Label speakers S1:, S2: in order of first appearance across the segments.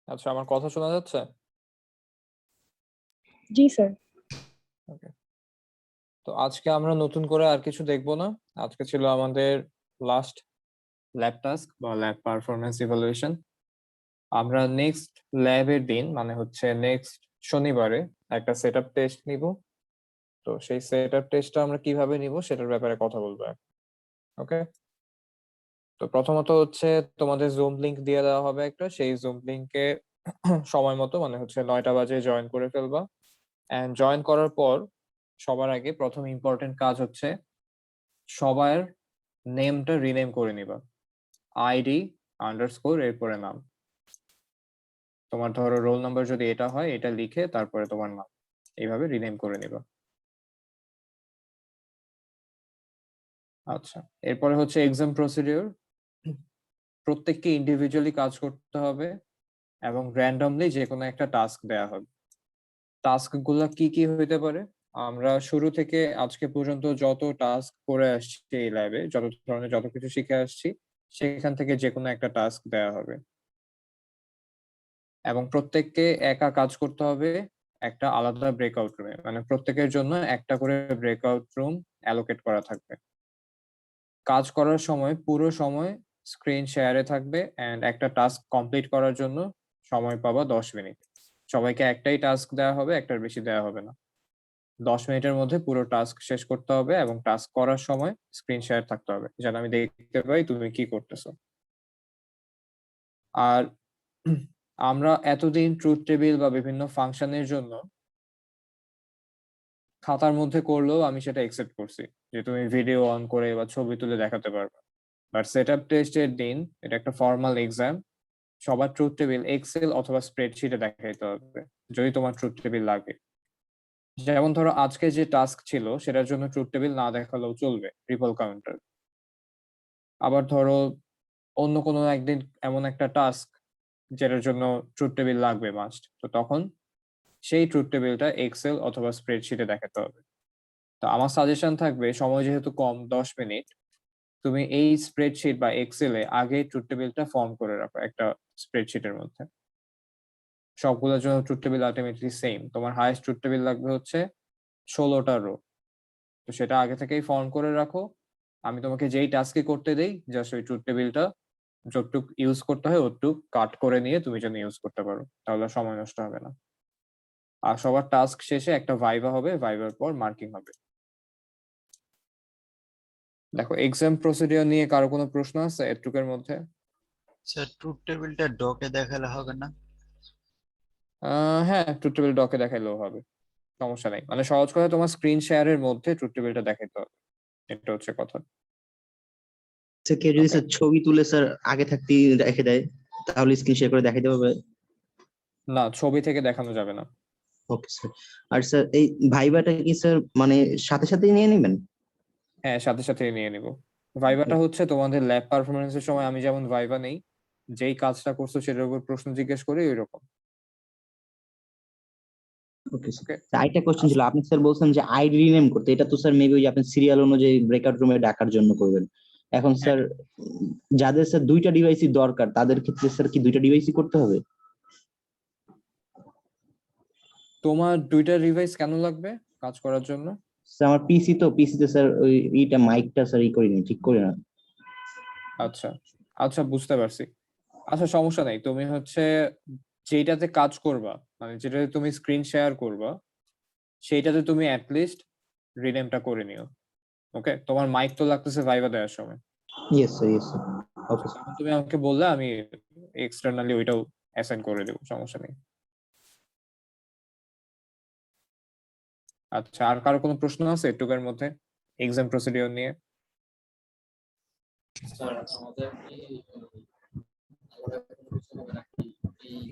S1: আচ্ছা, আমার কথা শোনা যাচ্ছে?
S2: জি স্যার।
S1: ওকে। তো আজকে আমরা নতুন করে আর কিছু দেখব না। আজকে ছিল আমাদের লাস্ট ল্যাব টাস্ক বা ল্যাব পারফরম্যান্স ইভালুয়েশন। আমরা নেক্সট ল্যাবের দিন মানে হচ্ছে নেক্সট শনিবারে একটা সেটআপ টেস্ট নিব। তো সেই সেটআপ টেস্টটা আমরা কিভাবে নিব সেটার ব্যাপারে কথা বলবো। ওকে? তো প্রথমত হচ্ছে তোমাদের জুম লিংক দিয়ে দেওয়া হবে একটা। সেই জুম লিংকে সময় মতো মানে হচ্ছে 9টা বাজে জয়েন করে ফেলবা। এন্ড জয়েন করার পর সবার আগে প্রথম ইম্পর্টেন্ট কাজ হচ্ছে সবার নেমটা রিনেম করে নিবা। আইডি আন্ডারস্কোর এরপরে নাম। তোমার ধরো রোল নাম্বার যদি এটা হয় এটা লিখে তারপরে তোমার নাম এইভাবে রিনেম করে নিবা। আচ্ছা, এরপরে হচ্ছে এক্সাম প্রসিডিউর। প্রত্যেককে ইন্ডিভিজুয়ালি কাজ করতে হবে এবং র্যান্ডমলি যে কোনো একটা টাস্ক দেয়া হবে। টাস্ক গুলা কি কি হইতে পারে? আমরা শুরু থেকে আজকে পর্যন্ত যত টাস্ক করে আসছি এই ল্যাবে, যত ধরনের যত কিছু শিখে আসছি সেখান থেকে যে কোনো একটা টাস্ক দেয়া হবে এবং প্রত্যেককে একা কাজ করতে হবে একটা আলাদা ব্রেকআউট রুমে, মানে প্রত্যেকের জন্য একটা করে ব্রেকআউট রুম অ্যালোকেট করা থাকবে। কাজ করার সময় পুরো সময় স্ক্রিন শেয়ারে থাকবে এন্ড একটা টাস্ক কমপ্লিট করার জন্য সময় পাবা 10 মিনিট। সবাইকে একটাই টাস্ক দেওয়া হবে, একটার বেশি দেওয়া হবে না। 10 মিনিটের মধ্যে পুরো টাস্ক শেষ করতে হবে এবং টাস্ক করার সময় স্ক্রিন শেয়ার থাকতে হবে যেন আমি দেখতে পাই তুমি কি করতেছো। আর আমরা এতদিন ট্রুথ টেবিল বা বিভিন্ন ফাংশনের জন্য খাতার মধ্যে করলেও আমি সেটা একসেপ্ট করছি যে তুমি ভিডিও অন করে বা ছবি তুলে দেখাতে পারবে। বাট সেটআপ টেস্টের দিন এটা একটা ফর্মাল এক্সাম, সবার ট্রুথ টেবিল এক্সেল অথবা স্প্রেডশিটে দেখাইতে হবে যদি তোমার ট্রুথ টেবিল লাগে। যেমন ধরো আজকে যে টাস্ক ছিল সেটার জন্য ট্রুথ টেবিল না দেখালেও চলবে, রিপল কাউন্টার। আবার ধরো অন্য কোনো একদিন এমন একটা টাস্ক যেটার জন্য ট্রুথ টেবিল লাগবে মাস্ট, তো তখন সেই ট্রুথ টেবিলটা এক্সেল অথবা স্প্রেডশিটে দেখাতে হবে। তো আমার সাজেশন থাকবে সময় যেহেতু কম 10 মিনিট, তুমি এই স্প্রেডশিট বা এক্সেলে আগে ট্রুথ টেবিলটা ফর্ম করে রাখো একটা স্প্রেডশিটের মধ্যে। সবগুলোর জন্য ট্রুথ টেবিল আলটিমেটলি সেম। তোমার হাইয়েস্ট ট্রুথ টেবিল লাগবে হচ্ছে 16টা রো। তো সেটা আগে থেকেই ফর্ম করে রাখো। আমি তোমাকে যেই টাস্কে করতে দেই জাস্ট ওই ট্রুথ টেবিলটা যতটুক ইউজ করতে হয় অতটুক কাট করে নিয়ে তুমি যেন ইউজ করতে পারো, তাহলে সময় নষ্ট হবে না। আর সবার টাস্ক শেষে একটা ভাইভা হবে, ভাইভার পর মার্কিং হবে। দেখো এক্সাম প্রসিডিওর নিয়ে কারো কোনো প্রশ্ন আছে এটুকের মধ্যে?
S3: স্যার ট্রুথ টেবিলটা ডকে দেখালে হবে না?
S1: হ্যাঁ, ট্রুথ টেবিল ডকে দেখাইলেও হবে, সমস্যা নেই। মানে সহজ কথা তোমার স্ক্রিন শেয়ারের মধ্যে ট্রুথ টেবিলটা দেখাইতে হবে, এটা হচ্ছে কথা।
S4: স্যার কেউ যদি
S1: Okay.
S4: স্যার ছবি তুলে স্যার আগে থাকতেই রেখে দেয় তাহলে স্ক্রিন শেয়ার করে দেখাইতে হবে?
S1: না, ছবি থেকে দেখানো যাবে না।
S4: Okay sir. আর স্যার এই ভাইবাটা কি স্যার মানে সাথে সাথেই নিয়ে নেবেন?
S1: হ্যাঁ, সাথে সাথে নিয়ে নিব। ভাইভাটা হচ্ছে তোমাদের ল্যাব পারফরমেন্সের সময় আমি যেমন ভাইভা নেই, যেই কাজটা করছো সেটার উপর প্রশ্ন জিজ্ঞেস করি ওই রকম।
S4: Okay sir.
S1: ওকে।
S4: আরেকটা কোশ্চেন ছিল, আপনি স্যার বলছেন যে আইডি রিনেম করতে, এটা তো স্যার মেবি ওই যে আপনি সিরিয়াল অনুযায়ী ব্রেকআউট রুমে ডাকার জন্য করবেন। এখন স্যার যাদের স্যার দুইটা ডিভাইসই দরকার তাদের ক্ষেত্রে স্যার কি দুইটা ডিভাইসই করতে হবে?
S1: তোমার দুইটা ডিভাইস কেন লাগবে কাজ করার জন্য?
S4: স্যার আমার পিসিতে স্যার ওই এইটা মাইকটা স্যার করিনি, ঠিক করে না।
S1: আচ্ছা আচ্ছা, বুঝতে পারছি। আচ্ছা, সমস্যা নাই। তুমি হচ্ছে যেটাতে কাজ করবা মানে যেটাতে তুমি স্ক্রিন শেয়ার করবা সেইটাতে তুমি অ্যাটলিস্ট রিনেমটা করে নিও। ওকে, তোমার মাইক তো লাগতেছে ভাইভা দেওয়ার সময়।
S4: Yes sir, yes sir. Okay sir.
S1: তখন তুমি আমাকে বললে আমি এক্সটার্নালি ওইটাও অ্যাসাইন করে দেবো, সমস্যা নেই। আচ্ছা, আর কারো কোনো প্রশ্ন আছে এটুকের মধ্যে এক্সাম প্রসিডিওর নিয়ে?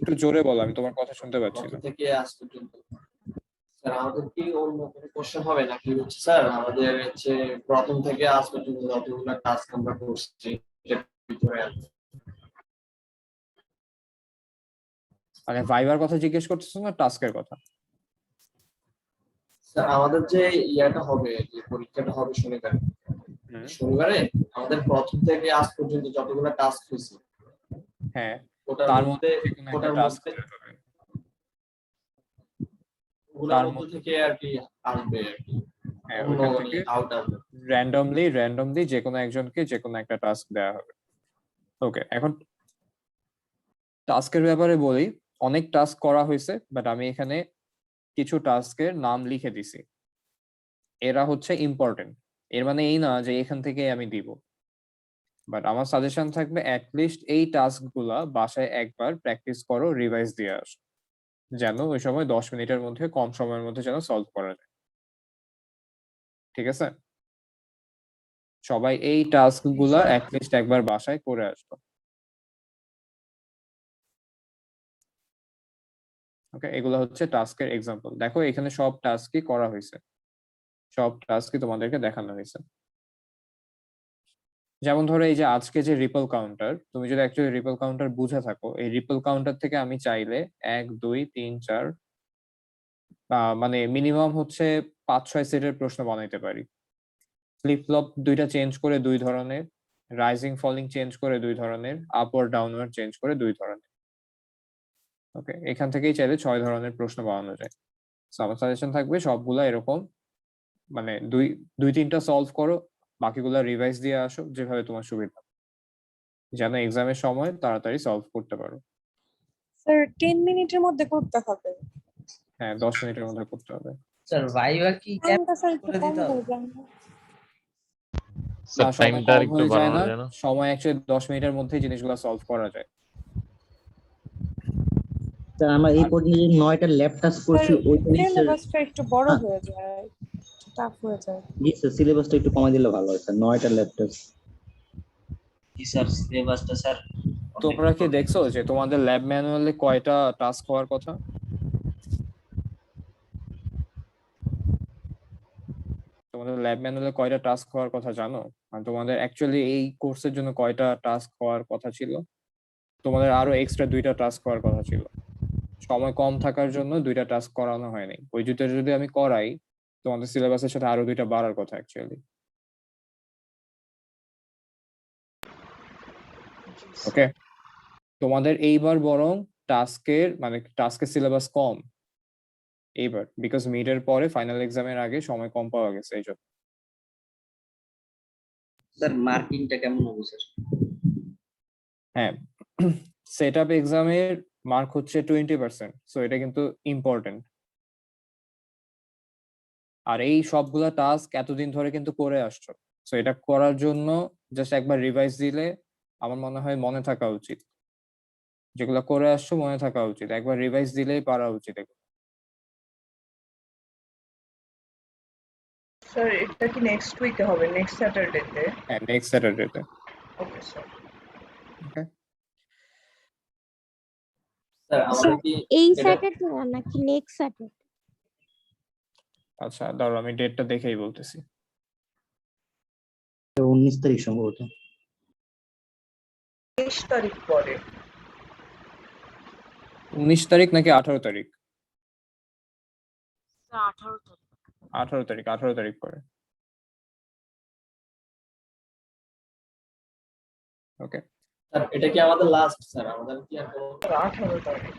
S1: একটু জোরে বলো, আমি তোমার কথা শুনতে পাচ্ছি না।
S5: থেকে আজ পর্যন্ত স্যার আমাদের কি অন্য কোনো কোশ্চেন হবে নাকি হচ্ছে স্যার আমাদের হচ্ছে প্রথম থেকে আজ পর্যন্ত যতগুলো টাস্ক আমরা করছি এটার ভিতরে আছে?
S1: মানে ভাইবার কথা জিজ্ঞেস করতেছো না টাস্কের কথা?
S5: স্যার আমাদের যে ইয়াটা হবে, যে পরীক্ষাটা হবে শনিবারে, শনিবারে আমাদের প্রথম থেকে আজ পর্যন্ত যতগুলো টাস্ক হয়েছে
S1: হ্যাঁ,
S5: ওটার
S1: তার
S5: মধ্যে
S1: মধ্যে যে কোনো একটা
S5: ওটার
S1: টাস্ক
S5: মধ্যে
S1: হবে।
S5: ওগুলোর
S1: তার
S5: মধ্যে
S1: মধ্যে
S5: থেকে আর কি আসবে আর কি,
S1: হ্যাঁ,
S5: অন্য
S1: ওইখান
S5: মানে
S1: থেকে
S5: আউট আসবে।
S1: র্যান্ডমলি যে কোনো একজনকে যে কোনো একটা টাস্ক দেওয়া হবে। ওকে, এখন টাস্কের ব্যাপারে বলি, অনেক টাস্ক করা হয়েছে, বাট আমি এখানে কিছু টাস্কের নাম লিখে দিছি। এরা হচ্ছে ইম্পর্টেন্ট, এর মানে এই না যে এখান থেকে আমি দিব, বাট আমার সাজেশন থাকবে অ্যাটলিস্ট এই টাস্ক গুলা বাসায় একবার প্র্যাকটিস করো, রিভাইজ দিয়ে আসো, যেন ওই সময় 10 মিনিটের মধ্যে, কম সময়ের মধ্যে যেন সলভ করা যায়। ঠিক আছে, সবাই এই টাস্ক গুলা অ্যাটলিস্ট একবার বাসায় করে আসবে। ওকে, এগুলো হচ্ছে টাস্কের এক্সাম্পল। দেখো এখানে সব টাস্কই করা হয়েছে, সব টাস্কই তোমাদেরকে দেখানো হয়েছে। যেমন ধরো এই যে আজকে যে রিপল কাউন্টার, তুমি যদি অ্যাকচুয়ালি রিপল কাউন্টার বুঝে থাকো, এই রিপল কাউন্টার থেকে আমি চাইলে 1 2 3 4 মানে মিনিমাম হচ্ছে 5 6 সেটের প্রশ্ন বানাইতে পারি। ফ্লিপ ফ্লপ দুইটা চেঞ্জ করে 2 ধরনের, রাইজিং ফলিং চেঞ্জ করে 2 ধরনের, আপওয়ার্ড ডাউনওয়ার্ড চেঞ্জ করে 2 ধরনের। ওকে, এখান থেকেই চাইলে 6 ধরনের প্রশ্ন বানানো যায়। আমার সাজেশন থাকবে সবগুলা এরকম, মানে দুই তিনটা সলভ করো, বাকিগুলা রিভাইজ দিয়ে আসো যেভাবে তোমার সুবিধা, যেন এক্সামের সময় তাড়াতাড়ি সলভ করতে পারো।
S2: স্যার 10 মিনিটের মধ্যে করতে হবে।
S1: হ্যাঁ, 10 মিনিটের মধ্যে করতে হবে।
S6: স্যার ভাইবা কি
S2: টাইমটা স্যার একটু
S6: করে
S2: কম
S6: দিতে হবে?
S2: হয়ে যায় না?
S1: না,
S7: স্যার
S1: সময়
S7: টাইমটা
S1: কম
S7: একটু
S1: হয়ে যায়
S7: বাড়ানো
S1: না,
S7: যায় না?
S1: সময় অ্যাকচুয়ালি 10 মিনিটের মধ্যেই জিনিসগুলো সলভ করা যায়।
S4: স্যার আমরা এই পর্যন্ত যে 9টা ল্যাব টাস্ক করছি
S2: স্যার
S4: ওইটা স্যার
S2: সিলেবাসটা একটু বড়
S4: হ্যাঁ।
S2: হয়ে যায়, টাফ হয়ে যায়।
S4: জি স্যার, সিলেবাসটা একটু কমাই দিলে ভালো হয় স্যার, 9টা ল্যাব টাস্ক।
S6: জি স্যার সিলেবাসটা স্যার
S1: তোমরা কি দেখছো যে তোমাদের ল্যাব ম্যানুয়ালে কয়টা টাস্ক হওয়ার কথা? তোমাদের ল্যাব ম্যানুয়ালে কয়টা টাস্ক হওয়ার কথা জানো? আর তোমাদের অ্যাকচুয়ালি এই কোর্সের জন্য কয়টা টাস্ক হওয়ার কথা ছিল? তোমাদের আরো এক্সট্রা 2টা টাস্ক হওয়ার কথা ছিল। সময় কম থাকার জন্য 2টা টাস্ক করানো হয়নি। ওই দুটো যদি আমি করাই, তোমাদের সিলেবাসের সাথে আরো 2টা বাড়ার কথা অ্যাকচুয়ালি। ওকে, তোমাদের এইবার বরং টাস্কের সিলেবাস কম এইবার, বিকজ মিডের পরে ফাইনাল এক্সামের আগে সময় কম পাওয়া গেছে এই জন্য।
S6: স্যার মার্কিংটা কেমন হবে স্যার?
S1: হ্যাঁ, সেট আপ এক্সামের মার্ক হচ্ছে 20%, সো এটা কিন্তু ইম্পর্টেন্ট। আর এই সবগুলা টাস্ক এতদিন ধরে কিন্তু করে আসছো, সো এটা করার জন্য জাস্ট একবার রিভাইজ দিলে আমার মনে হয় মনে থাকা উচিত। যেগুলো করে আসছো মনে থাকা উচিত, একবার রিভাইজ দিলেই পারা উচিত এগুলো।
S8: স্যার এটা কি নেক্সট উইকে হবে, নেক্সট স্যাটারডেতে?
S1: হ্যাঁ, নেক্সট স্যাটারডেতে।
S8: Okay sir.
S1: ওকে,
S5: স্যার আমাদের কি
S9: এই
S5: এটা
S9: স্যাটারডে নাকি নেক্সট স্যাটারডে?
S1: আচ্ছা দাঁড়াও, আমি ডেটটা দেখেই বলতেছি।
S4: 19 তারিখ সম্ভবত।
S8: 23 তারিখ পরে।
S1: 19 তারিখ নাকি 18 তারিখ?
S9: 18 তারিখ।
S1: 18 তারিখ পরে। ওকে,
S5: স্যার এটা কি আমাদের লাস্ট স্যার, আমাদের কি আর কোনো
S8: 18 তারিখ।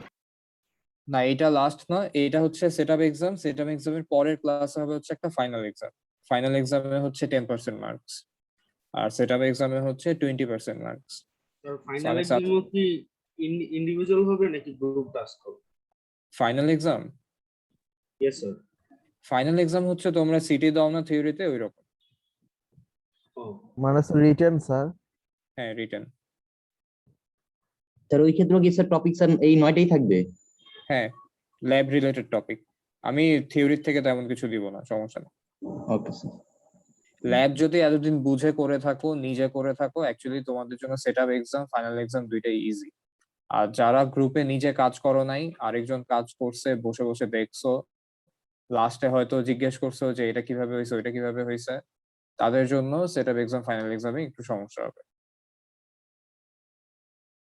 S1: না এটা লাস্ট না, এটা হচ্ছে সেটআপ এক্সাম। সেটআপ এক্সামের পরের ক্লাস হবে হচ্ছে একটা ফাইনাল এক্সাম। ফাইনাল এক্সামে হচ্ছে 10% মার্কস, আর সেটআপ এক্সামে হচ্ছে 20% মার্কস।
S10: ফাইনাল এক্সাম কি ইন্ডিভিজুয়াল হবে নাকি গ্রুপ টাস্ক হবে?
S1: Final exam,
S10: yes sir.
S1: Final exam হচ্ছে তোমরা সিটি দাও না থিওরিতে, ওই রকম।
S11: মানে রিটেন স্যার?
S1: হ্যাঁ, রিটেন।
S4: স্যার ওই ক্ষেত্রে কি স্যার টপিক স্যার এই 9টাই থাকবে?
S1: হ্যাঁ, ল্যাব রিলেটেড টপিক। আমি থিওরি থেকে তেমন কিছু দিব না, সমস্যা নেই।
S4: Okay sir.
S1: ল্যাব যদি এতদিন বুঝে করে থাকো, নিজে করে থাকো, অ্যাকচুয়ালি তোমাদের জন্য সেটআপ এক্সাম, ফাইনাল এক্সাম দুইটাই ইজি। আর যারা গ্রুপে নিজে কাজ করো নাই, আরেকজন কাজ করছে, বসে বসে দেখছো, লাস্টে হয়তো জিজ্ঞেস করছো যে এটা কিভাবে হয়েছে, ওইটা কিভাবে হয়েছে, তাদের জন্য সেটআপ এক্সাম ফাইনাল এক্সামে একটু সমস্যা হবে।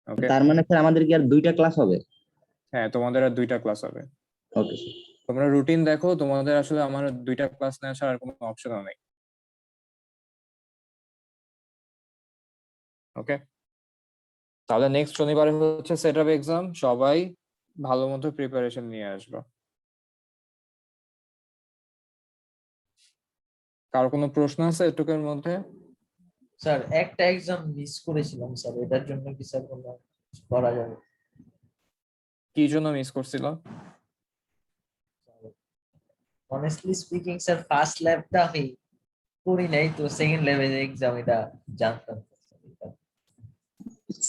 S1: ওকে,
S4: তার মানে স্যার আমাদের কি আর 2টা ক্লাস হবে?
S1: হ্যাঁ, তোমাদের আর 2টা ক্লাস হবে।
S4: Okay sir.
S1: তোমরা রুটিন দেখো, তোমাদের আসলে আমার 2টা ক্লাস নেওয়া ছাড়া আর কোনো অপশনও নেই। ওকে, তাহলে নেক্সট শনিবারে হচ্ছে সেটআপ এক্সাম, সবাই ভালো মতো প্রিপারেশন নিয়ে আসবে। কারো কোনো প্রশ্ন আছে এটুকুর মধ্যে?
S6: স্যার একটা এক্সাম মিস করেছিলাম স্যার, এটার জন্য কি স্যার কোনো কিছু করা যাবে?
S1: কি জন্য মিস করছিল?
S6: অনেস্টলি স্পিকিং স্যার ফার্স্ট ল্যাবটা আমি করি নাই, তো সেকেন্ড ল্যাবের এক্সাম এটা জানতাম।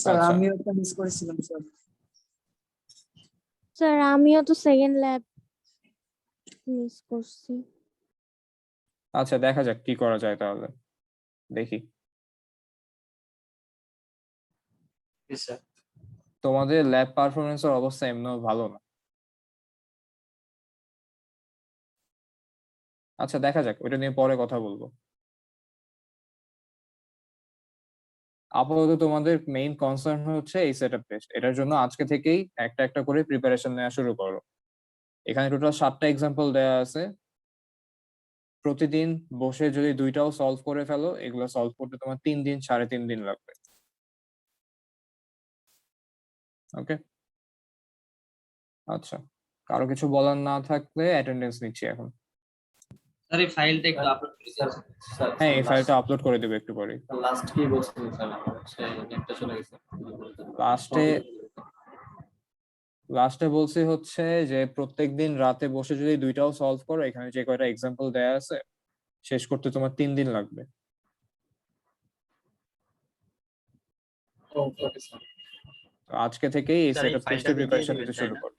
S2: স্যার
S1: আচ্ছা।
S2: আমিও একটা মিস করেছিলাম স্যার।
S9: স্যার আমিও তো সেকেন্ড ল্যাব মিস করছি।
S1: আচ্ছা, দেখা যাক কি করা যায় তাহলে, দেখি।
S6: স্যার
S1: তোমাদের ল্যাব পারফরমেন্সের অবস্থা এমনিও ভালো না। আচ্ছা, দেখা যাক, ওইটা নিয়ে পরে কথা বলবো। আপাতত তোমাদের মেইন কনসার্ন হচ্ছে এই সেটআপ টেস্ট, এটার জন্য আজকে থেকেই একটা একটা করে প্রিপারেশন নেওয়া শুরু করো। এখানে টোটাল 7টা এক্সাম্পল দেওয়া আছে, প্রতিদিন বসে যদি 2টাও সলভ করে ফেলো, এগুলো সলভ করতে তোমার 3 দিন 3.5 দিন লাগবে। ওকে, আচ্ছা, কারো কিছু বলার না থাকলে অ্যাটেন্ডেন্স নিচ্ছি এখন।
S6: স্যার এই ফাইলটা একটু আপলোড করে দিন।
S1: হ্যাঁ, এই ফাইলটা আপলোড করে দেবো একটু পরে।
S5: লাস্ট কি বলছিলেন স্যার? আমার হচ্ছে নেটটা চলে গেছে।
S1: লাস্টে বলছি হচ্ছে যে প্রত্যেকদিন রাতে বসে যদি 2টাও সলভ করো, এখানে যে কয়টা এক্সাম্পল দেয়া আছে শেষ করতে তোমার 3 দিন লাগবে।
S5: Okay sir.
S1: তো আজকে থেকেই এই
S3: স্যার, এই
S1: সেটআপ
S3: ফাইলটা
S1: টেস্টের
S3: দিয়ে
S1: প্রিপারেশন
S3: দিবেন,
S1: নিতে
S3: তাই
S1: শুরু
S3: না?
S1: করো।